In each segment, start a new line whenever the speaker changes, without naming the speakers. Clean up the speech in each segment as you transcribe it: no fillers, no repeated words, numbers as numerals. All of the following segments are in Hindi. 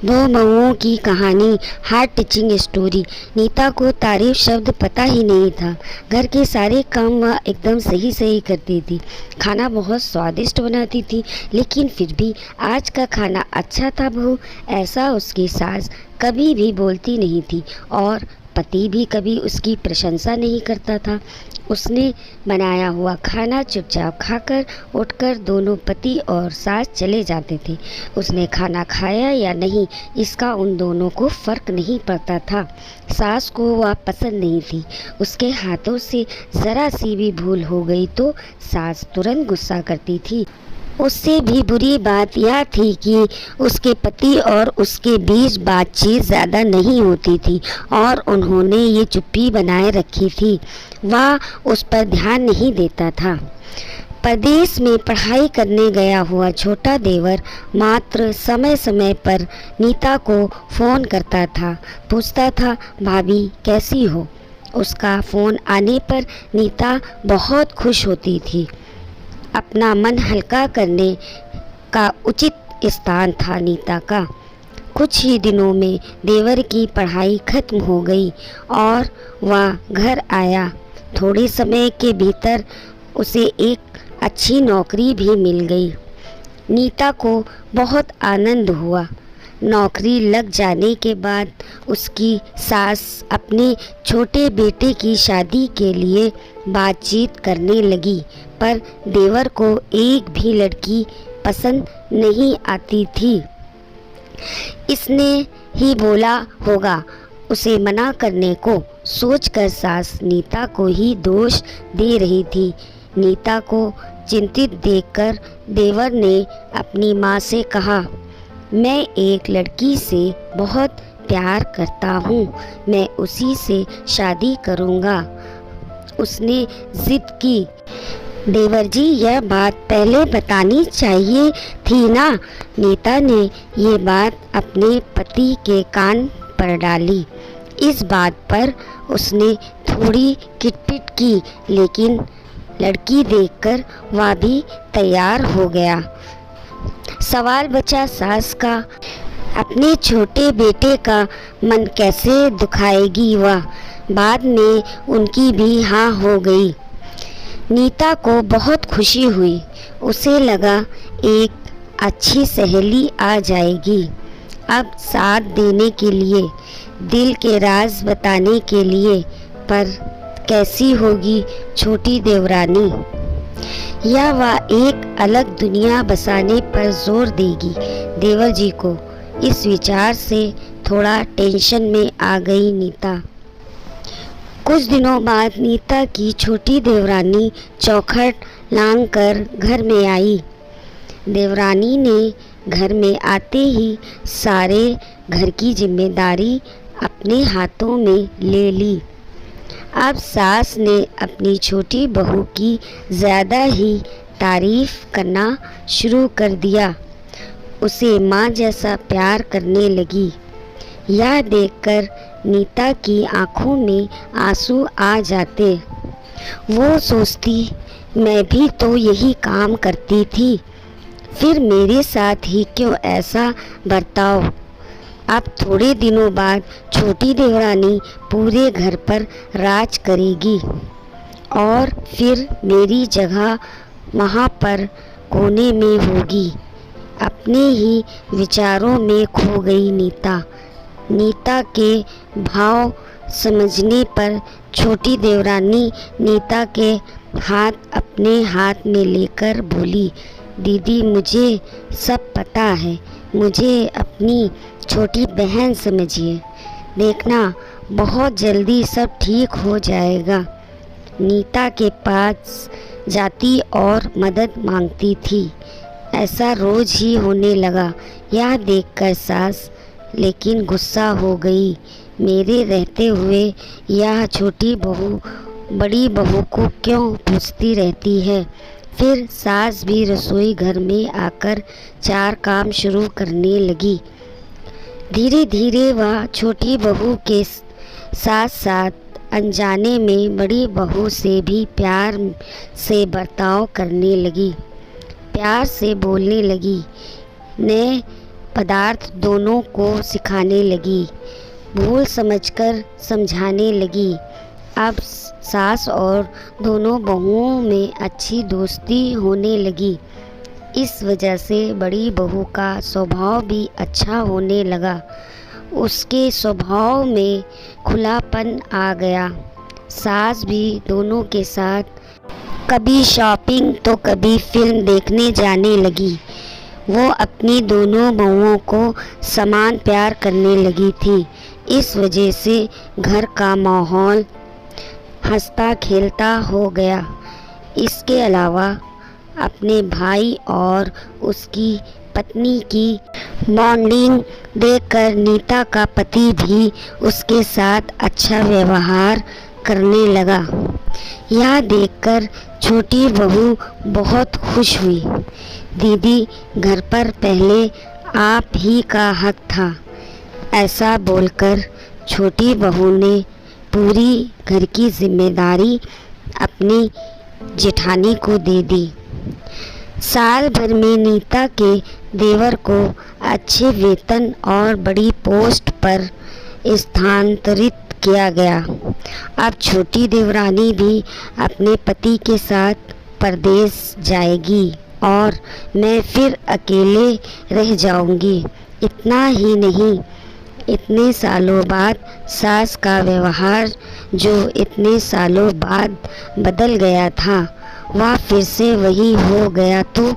दो बहुओं की कहानी, हार्ट टचिंग स्टोरी। नीता को तारीफ शब्द पता ही नहीं था। घर के सारे काम वह एकदम सही सही करती थी। खाना बहुत स्वादिष्ट बनाती थी, लेकिन फिर भी आज का खाना अच्छा था बहू, ऐसा उसकी सास कभी भी बोलती नहीं थी और पति भी कभी उसकी प्रशंसा नहीं करता था। उसने बनाया हुआ खाना चुपचाप खाकर उठकर दोनों पति और सास चले जाते थे। उसने खाना खाया या नहीं, इसका उन दोनों को फर्क नहीं पड़ता था। सास को वह पसंद नहीं थी। उसके हाथों से ज़रा सी भी भूल हो गई तो सास तुरंत गुस्सा करती थी। उससे भी बुरी बात यह थी कि उसके पति और उसके बीच बातचीत ज़्यादा नहीं होती थी और उन्होंने ये चुप्पी बनाए रखी थी। वह उस पर ध्यान नहीं देता था। प्रदेश में पढ़ाई करने गया हुआ छोटा देवर मात्र समय समय पर नीता को फ़ोन करता था, पूछता था, भाभी कैसी हो। उसका फ़ोन आने पर नीता बहुत खुश होती थी। अपना मन हल्का करने का उचित स्थान था नीता का। कुछ ही दिनों में देवर की पढ़ाई खत्म हो गई और वह घर आया। थोड़े समय के भीतर उसे एक अच्छी नौकरी भी मिल गई। नीता को बहुत आनंद हुआ। नौकरी लग जाने के बाद उसकी सास अपने छोटे बेटे की शादी के लिए बातचीत करने लगी, पर देवर को एक भी लड़की पसंद नहीं आती थी। इसने ही बोला होगा उसे मना करने को, सोचकर सास नीता को ही दोष दे रही थी। नीता को चिंतित देखकर देवर ने अपनी माँ से कहा, मैं एक लड़की से बहुत प्यार करता हूँ, मैं उसी से शादी करूँगा। उसने जिद की। देवर जी, यह बात पहले बतानी चाहिए थी ना। नीता ने ये बात अपने पति के कान पर डाली। इस बात पर उसने थोड़ी किटपिट की, लेकिन लड़की देखकर वह भी तैयार हो गया। सवाल बचा सास का, अपने छोटे बेटे का मन कैसे दुखाएगी वह। बाद में उनकी भी हाँ हो गई। नीता को बहुत खुशी हुई। उसे लगा एक अच्छी सहेली आ जाएगी। अब साथ देने के लिए, दिल के राज बताने के लिए, पर कैसी होगी छोटी देवरानी। या वह एक अलग दुनिया बसाने पर जोर देगी। देवर जी को इस विचार से थोड़ा टेंशन में आ गई नीता। कुछ दिनों बाद नीता की छोटी देवरानी चौखट लांग कर घर में आई। देवरानी ने घर में आते ही सारे घर की जिम्मेदारी अपने हाथों में ले ली। अब सास ने अपनी छोटी बहू की ज़्यादा ही तारीफ करना शुरू कर दिया। उसे माँ जैसा प्यार करने लगी। यह देखकर नीता की आंखों में आंसू आ जाते। वो सोचती, मैं भी तो यही काम करती थी, फिर मेरे साथ ही क्यों ऐसा बर्ताव। अब थोड़े दिनों बाद छोटी देवरानी पूरे घर पर राज करेगी और फिर मेरी जगह वहाँ पर कोने में होगी। अपने ही विचारों में खो गई नीता। नीता के भाव समझने पर छोटी देवरानी नीता के हाथ अपने हाथ में लेकर बोली, दीदी मुझे सब पता है, मुझे अपनी छोटी बहन समझिए। देखना बहुत जल्दी सब ठीक हो जाएगा। नीता के पास जाती और मदद मांगती थी। ऐसा रोज ही होने लगा। यह देखकर सास लेकिन गुस्सा हो गई। मेरे रहते हुए यह छोटी बहू बड़ी बहू को क्यों पूछती रहती है। फिर सास भी रसोई घर में आकर चार काम शुरू करने लगी। धीरे धीरे वह छोटी बहू के साथ साथ अनजाने में बड़ी बहू से भी प्यार से बर्ताव करने लगी, प्यार से बोलने लगी। पदार्थ दोनों को सिखाने लगी, भूल समझकर समझाने लगी। अब सास और दोनों बहुओं में अच्छी दोस्ती होने लगी। इस वजह से बड़ी बहू का स्वभाव भी अच्छा होने लगा। उसके स्वभाव में खुलापन आ गया। सास भी दोनों के साथ कभी शॉपिंग तो कभी फिल्म देखने जाने लगी। वो अपनी दोनों बहुओं को समान प्यार करने लगी थी। इस वजह से घर का माहौल हंसता खेलता हो गया। इसके अलावा अपने भाई और उसकी पत्नी की बॉन्डिंग देखकर नीता का पति भी उसके साथ अच्छा व्यवहार करने लगा। यह देखकर छोटी बहू बहुत खुश हुई। दीदी, घर पर पहले आप ही का हक था, ऐसा बोलकर छोटी बहू ने पूरी घर की जिम्मेदारी अपनी जेठानी को दे दी। साल भर में नीता के देवर को अच्छे वेतन और बड़ी पोस्ट पर स्थानांतरित किया गया। अब छोटी देवरानी भी अपने पति के साथ परदेश जाएगी और मैं फिर अकेले रह जाऊंगी। इतना ही नहीं, इतने सालों बाद सास का व्यवहार जो इतने सालों बाद बदल गया था, वह फिर से वही हो गया। तो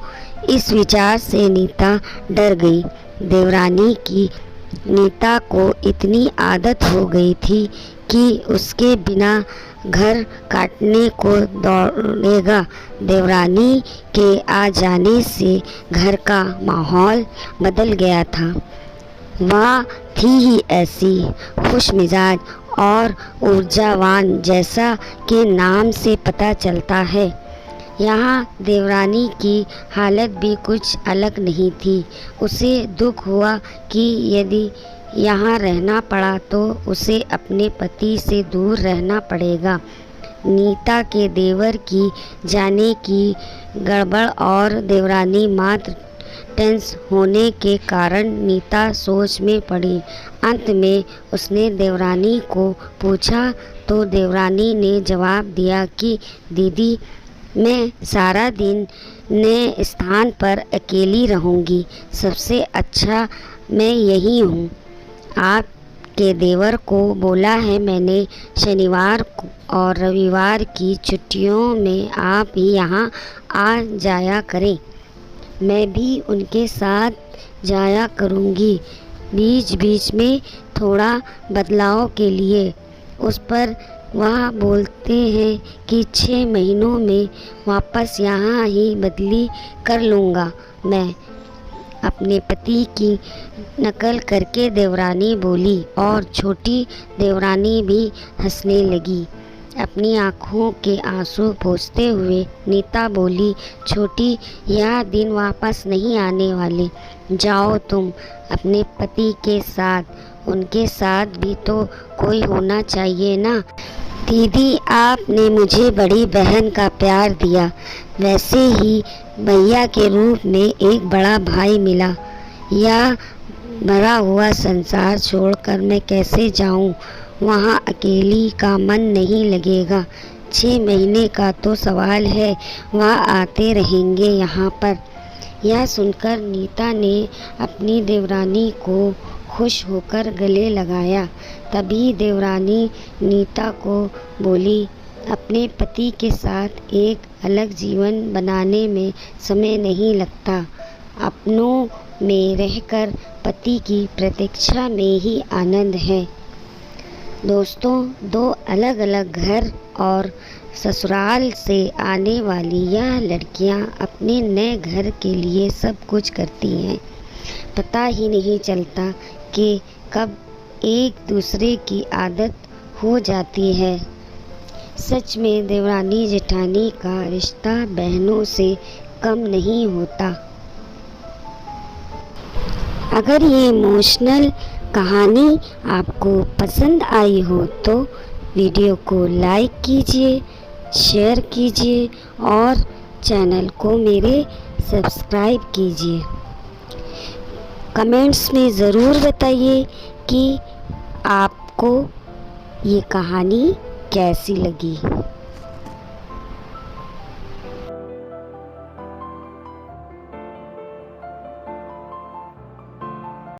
इस विचार से नीता डर गई। देवरानी की नीता को इतनी आदत हो गई थी कि उसके बिना घर काटने को दौड़ेगा। देवरानी के आ जाने से घर का माहौल बदल गया था। वह थी ही ऐसी खुश मिजाज और ऊर्जावान, जैसा कि नाम से पता चलता है। यहाँ देवरानी की हालत भी कुछ अलग नहीं थी। उसे दुख हुआ कि यदि यहाँ रहना पड़ा तो उसे अपने पति से दूर रहना पड़ेगा। नीता के देवर की जाने की गड़बड़ और देवरानी मात्र टेंस होने के कारण नीता सोच में पड़ी। अंत में उसने देवरानी को पूछा तो देवरानी ने जवाब दिया कि दीदी, मैं सारा दिन नए स्थान पर अकेली रहूँगी। सबसे अच्छा मैं यही हूँ। आपके देवर को बोला है मैंने, शनिवार और रविवार की छुट्टियों में आप ही यहाँ आ जाया करें। मैं भी उनके साथ जाया करूँगी, बीच बीच में थोड़ा बदलाव के लिए। उस पर वह बोलते हैं कि 6 महीनों में वापस यहाँ ही बदली कर लूँगा मैं। अपने पति की नकल करके देवरानी बोली और छोटी देवरानी भी हंसने लगी। अपनी आँखों के आंसू पोंछते हुए नीता बोली, छोटी, यह दिन वापस नहीं आने वाले। जाओ तुम अपने पति के साथ, उनके साथ भी तो कोई होना चाहिए ना। दीदी, आपने मुझे बड़ी बहन का प्यार दिया, वैसे ही भैया के रूप में एक बड़ा भाई मिला। यह भरा हुआ संसार छोड़कर मैं कैसे जाऊं? वहाँ अकेली का मन नहीं लगेगा। 6 महीने का तो सवाल है, वह आते रहेंगे यहाँ पर। यह सुनकर नीता ने अपनी देवरानी को खुश होकर गले लगाया। तभी देवरानी नीता को बोली, अपने पति के साथ एक अलग जीवन बनाने में समय नहीं लगता। अपनों में रहकर पति की प्रतीक्षा में ही आनंद है। दोस्तों, 2 अलग अलग घर और ससुराल से आने वाली यह लड़कियां अपने नए घर के लिए सब कुछ करती हैं। पता ही नहीं चलता कि कब एक दूसरे की आदत हो जाती है। सच में देवरानी जेठानी का रिश्ता बहनों से कम नहीं होता। अगर ये इमोशनल कहानी आपको पसंद आई हो तो वीडियो को लाइक कीजिए, शेयर कीजिए और चैनल को मेरे सब्सक्राइब कीजिए। कमेंट्स में ज़रूर बताइए कि आपको ये कहानी कैसी लगी।